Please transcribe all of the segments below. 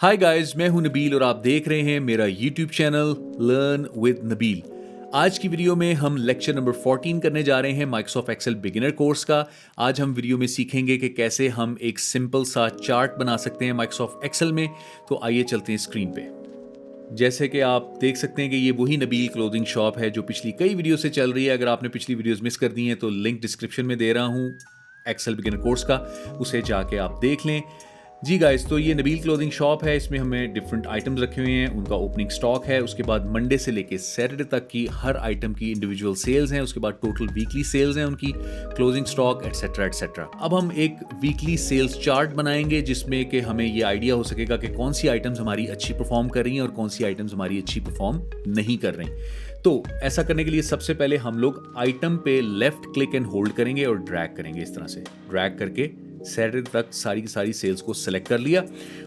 Hi guys, मैं हूं नबील और आप देख रहे हैं मेरा YouTube channel learn with Nabeel. आज की वीडियो में हम लेक्चर नंबर 14 करने जा रहे हैं माइक्रोसॉफ्ट एक्सेल बिगिनर कोर्स का। आज हम वीडियो में सीखेंगे कि कैसे हम एक सिंपल सा चार्ट बना सकते हैं माइक्रोसॉफ्ट एक्सेल में। तो आइए चलते हैं स्क्रीन पे। जैसे कि आप देख सकते हैं कि ये वही नबील क्लोथिंग शॉप है जो पिछली कई वीडियो से चल रही है। अगर आपने पिछली वीडियोस मिस कर दी हैं तो लिंक डिस्क्रिप्शन में दे रहा हूँ एक्सेल बिगिनर कोर्स का, उसे जाके आप देख लें। जी गाइस, तो ये नबील क्लोथिंग शॉप है। इसमें हमें डिफरेंट आइटम्स रखे हुए हैं, उनका ओपनिंग स्टॉक है। उसके बाद मंडे से लेके सैटरडे तक की हर आइटम की इंडिविजुअल सेल्स हैं। उसके बाद टोटल वीकली सेल्स हैं उनकी, क्लोजिंग स्टॉक एटसेट्रा एटसेट्रा। अब हम एक वीकली सेल्स चार्ट बनाएंगे जिसमें कि हमें ये आइडिया हो सकेगा कि कौन सी आइटम्स हमारी अच्छी परफॉर्म कर रही हैं और कौन सी आइटम्स हमारी अच्छी परफॉर्म नहीं कर रही। तो ऐसा करने के लिए सबसे पहले हम लोग आइटम पे लेफ्ट क्लिक एंड होल्ड करेंगे और ड्रैग करेंगे। इस तरह से ड्रैग करके सैटरडे तक सारी की सारी सेल्स को सेलेक्ट कर लिया।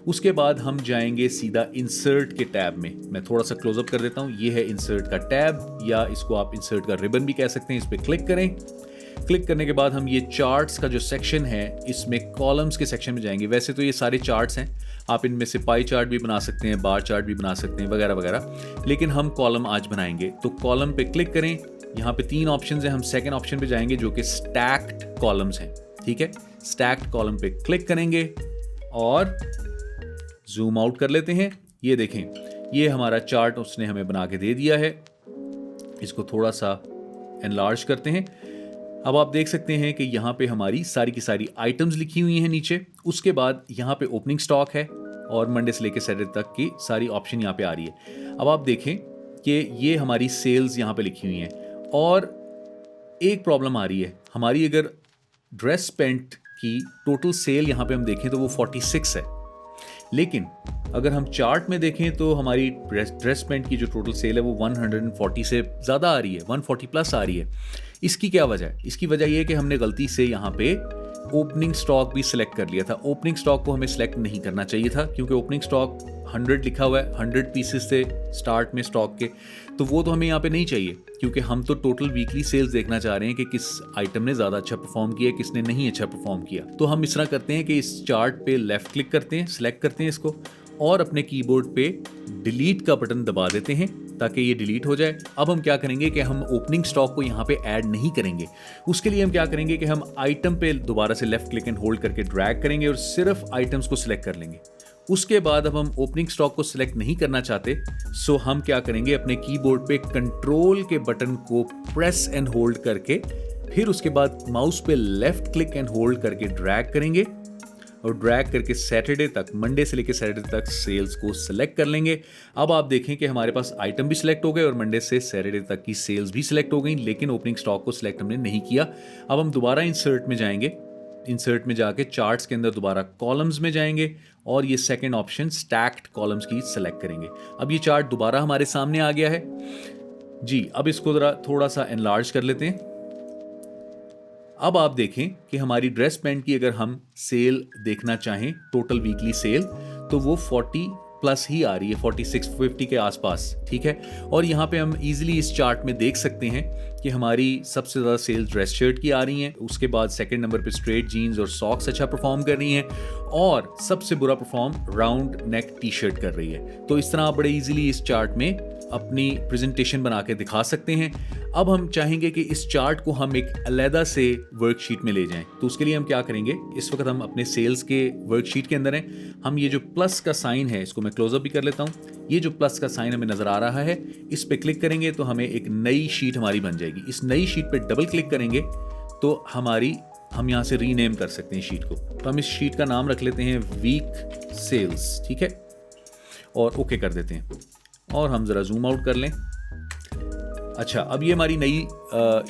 उसके बाद हम जाएंगे सीधा इंसर्ट के टैब में। मैं थोड़ा सा क्लोजअप कर देता हूं। ये है इंसर्ट का टैब, या इसको आप इंसर्ट का रिबन भी कह सकते हैं। इस पर क्लिक करें। क्लिक करने के बाद हम ये चार्ट्स का जो सेक्शन है इसमें कॉलम्स के सेक्शन में जाएंगे। वैसे तो ये सारे चार्ट्स हैं, आप इनमें से पाई चार्ट भी बना सकते हैं, बार चार्ट भी बना सकते हैं, वगैरह वगैरह, लेकिन हम कॉलम आज बनाएंगे। तो कॉलम पे क्लिक करें। यहाँ पे 3 ऑप्शन हैं। हम सेकेंड ऑप्शन पे जाएंगे जो कि स्टैक्ड कॉलम्स हैं। ठीक है, स्टैक्ड कॉलम पे क्लिक करेंगे और जूम आउट कर लेते हैं। ये देखें, ये हमारा चार्ट उसने हमें बना के दे दिया है। इसको थोड़ा सा एनलार्ज करते हैं। अब आप देख सकते हैं कि यहाँ पे हमारी सारी की सारी आइटम्स लिखी हुई हैं नीचे। उसके बाद यहाँ पे ओपनिंग स्टॉक है और मंडे से लेकर सैटरडे तक की सारी ऑप्शन यहाँ पे आ रही है। अब आप देखें कि ये हमारी सेल्स यहाँ पे लिखी हुई हैं और एक प्रॉब्लम आ रही है हमारी। अगर ड्रेस पैंट की टोटल सेल यहाँ पे हम देखें तो वो 46 है, लेकिन अगर हम चार्ट में देखें तो हमारी ड्रेस पैंट की जो टोटल सेल है वो 140 से ज़्यादा आ रही है, 140 प्लस आ रही है। इसकी क्या वजह है? इसकी वजह यह है कि हमने गलती से यहाँ पे ओपनिंग स्टॉक भी सिलेक्ट कर लिया था। ओपनिंग स्टॉक को हमें सिलेक्ट नहीं करना चाहिए था, क्योंकि ओपनिंग स्टॉक 100 लिखा हुआ है, 100 पीसेस थे स्टार्ट में स्टॉक के, तो वो तो हमें यहाँ पे नहीं चाहिए, क्योंकि हम तो टोटल वीकली सेल्स देखना चाह रहे हैं कि किस आइटम ने ज़्यादा अच्छा परफॉर्म किया, किसने नहीं अच्छा परफॉर्म किया। तो हम इस तरह करते हैं कि इस चार्ट पे लेफ्ट क्लिक करते हैं, सिलेक्ट करते हैं इसको और अपने कीबोर्ड पे डिलीट का बटन दबा देते हैं ताकि ये डिलीट हो जाए। अब हम क्या करेंगे कि हम ओपनिंग स्टॉक को यहाँ पे ऐड नहीं करेंगे। उसके लिए हम क्या करेंगे कि हम आइटम पे दोबारा से लेफ्ट क्लिक एंड होल्ड करके ड्रैग करेंगे और सिर्फ आइटम्स को सिलेक्ट कर लेंगे। उसके बाद अब हम ओपनिंग स्टॉक को सिलेक्ट नहीं करना चाहते, सो हम क्या करेंगे, अपने कीबोर्ड पे कंट्रोल के बटन को प्रेस एंड होल्ड करके फिर उसके बाद माउस पे लेफ्ट क्लिक एंड होल्ड करके ड्रैग करेंगे और ड्रैग करके सैटरडे तक, मंडे से लेकर सैटरडे तक सेल्स को सिलेक्ट कर लेंगे। अब आप देखें कि हमारे पास आइटम भी सिलेक्ट हो गए और मंडे से सैटरडे तक की सेल्स भी सिलेक्ट हो गई, लेकिन ओपनिंग स्टॉक को सिलेक्ट हमने नहीं किया। अब हम दोबारा इंसर्ट में जाएंगे। इंसर्ट में जाके चार्ट्स के अंदर दोबारा कॉलम्स में जाएंगे और ये सेकेंड ऑप्शन स्टैक्ड कॉलम्स की सिलेक्ट करेंगे। अब ये चार्ट दोबारा हमारे सामने आ गया है जी। अब इसको जरा थोड़ा सा एनलार्ज कर लेते हैं। अब आप देखें कि हमारी ड्रेस पैंट की अगर हम सेल देखना चाहें, टोटल वीकली सेल, तो वो 40 प्लस ही आ रही है, 46 50 के आसपास। ठीक है, और यहाँ पे हम इजीली इस चार्ट में देख सकते हैं कि हमारी सबसे ज़्यादा सेल्स ड्रेस शर्ट की आ रही हैं। उसके बाद सेकंड नंबर पे स्ट्रेट जीन्स और सॉक्स अच्छा परफॉर्म कर रही हैं और सबसे बुरा perform round neck T shirt कर रही है। तो इस तरह आप बड़े इजीली इस चार्ट में अपनी प्रेजेंटेशन बना के दिखा सकते हैं। अब हम चाहेंगे कि इस चार्ट को हम एक अलहदा से वर्कशीट में ले जाएं, तो उसके लिए हम क्या करेंगे, इस वक्त हम अपने सेल्स के वर्कशीट के अंदर हैं। हम ये जो प्लस का साइन है, इसको मैं क्लोजअप भी कर लेता हूँ। ये जो प्लस का साइन हमें नज़र आ रहा है, इस पे क्लिक करेंगे तो हमें एक नई शीट हमारी बन जाएगी। इस नई शीट पे डबल क्लिक करेंगे तो हम यहाँ से रीनेम कर सकते हैं शीट को। तो हम इस शीट का नाम रख लेते हैं वीक सेल्स। ठीक है, और ओके कर देते हैं और हम ज़रा जूम आउट कर लें। अच्छा, अब ये हमारी नई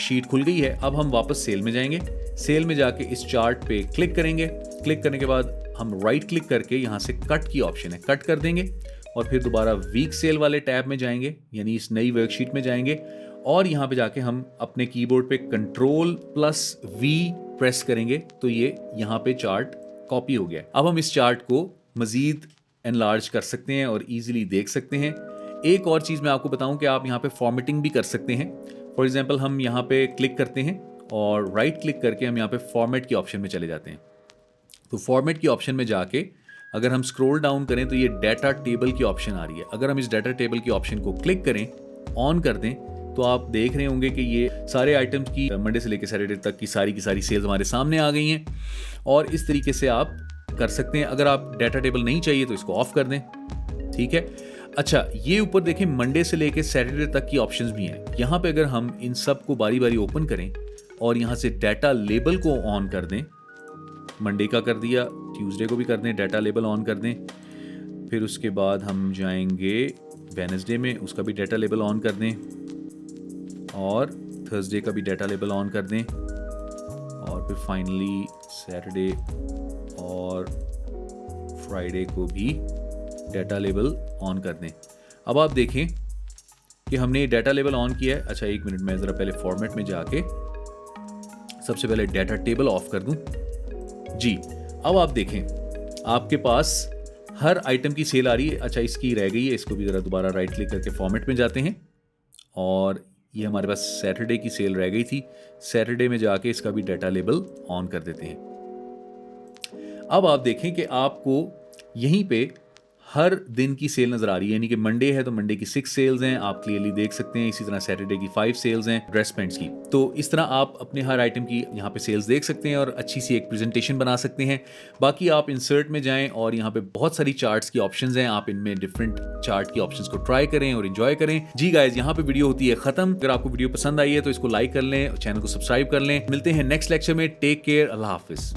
शीट खुल गई है। अब हम वापस सेल में जाएंगे। सेल में जाके इस चार्ट पे क्लिक करेंगे। क्लिक करने के बाद हम राइट क्लिक करके यहाँ से कट की ऑप्शन है, कट कर देंगे और फिर दोबारा वीक सेल वाले टैब में जाएंगे, यानी इस नई वर्कशीट में जाएंगे और यहाँ पे जाके हम अपने कीबोर्ड पे कंट्रोल प्लस वी प्रेस करेंगे तो ये यहाँ पे चार्ट कॉपी हो गया। अब हम इस चार्ट को मज़ीद एनलार्ज कर सकते हैं और ईजिली देख सकते हैं। एक और चीज़ मैं आपको बताऊं कि आप यहाँ पे फॉर्मेटिंग भी कर सकते हैं। फॉर एग्जांपल हम यहाँ पे क्लिक करते हैं और राइट क्लिक करके हम यहाँ पे फॉर्मेट की ऑप्शन में चले जाते हैं। तो फॉर्मेट की ऑप्शन में जाके अगर हम स्क्रॉल डाउन करें तो ये डाटा टेबल की ऑप्शन आ रही है। अगर हम इस डाटा टेबल की ऑप्शन को क्लिक करें, ऑन कर दें, तो आप देख रहे होंगे कि ये सारे आइटम्स की मंडे से लेकर सैटरडे तक की सारी सेल्स हमारे सामने आ गई हैं। और इस तरीके से आप कर सकते हैं। अगर आप डाटा टेबल नहीं चाहिए तो इसको ऑफ कर दें, ठीक है। अच्छा, ये ऊपर देखें मंडे से लेकर सैटरडे तक की ऑप्शंस भी हैं। यहाँ पे अगर हम इन सब को बारी बारी ओपन करें और यहाँ से डाटा लेबल को ऑन कर दें, मंडे का कर दिया, ट्यूसडे को भी कर दें, डाटा लेबल ऑन कर दें। फिर उसके बाद हम जाएंगे वेडनेसडे में, उसका भी डाटा लेबल ऑन कर दें, और थर्सडे का भी डाटा लेबल ऑन कर दें, और फिर फाइनली सैटरडे और फ्राइडे को भी डाटा लेबल ऑन कर दें। अब आप देखें कि हमने डाटा लेबल ऑन किया है। अच्छा, एक मिनट, मैं ज़रा पहले फॉर्मेट में जाके सबसे पहले डाटा टेबल ऑफ कर दूं। जी, अब आप देखें आपके पास हर आइटम की सेल आ रही है। अच्छा, इसकी रह गई है, इसको भी ज़रा दोबारा राइट क्लिक करके फॉर्मेट में जाते हैं, और ये हमारे पास सैटरडे की सेल रह गई थी। सैटरडे में जाके इसका भी डाटा लेबल ऑन कर देते हैं। अब आप देखें कि आपको यहीं पे हर दिन की सेल नजर आ रही है, यानी कि मंडे है तो मंडे की 6 सेल्स हैं, आप क्लियरली देख सकते हैं। इसी तरह सैटरडे की 5 सेल्स हैं ड्रेस पैंट्स की। तो इस तरह आप अपने हर आइटम की यहाँ पे सेल्स देख सकते हैं और अच्छी सी एक प्रेजेंटेशन बना सकते हैं। बाकी आप इंसर्ट में जाएं और यहाँ पे बहुत सारी चार्ट्स की ऑप्शंस हैं, आप इनमें डिफरेंट चार्ट की ऑप्शंस को ट्राई करें और एंजॉय करें। जी गाइस, यहाँ पे वीडियो होती है खत्म। अगर आपको वीडियो पसंद आई है तो इसको लाइक कर लें, चैनल को सब्सक्राइब कर लें। मिलते हैं नेक्स्ट लेक्चर में। टेक केयर, अल्लाह हाफिज।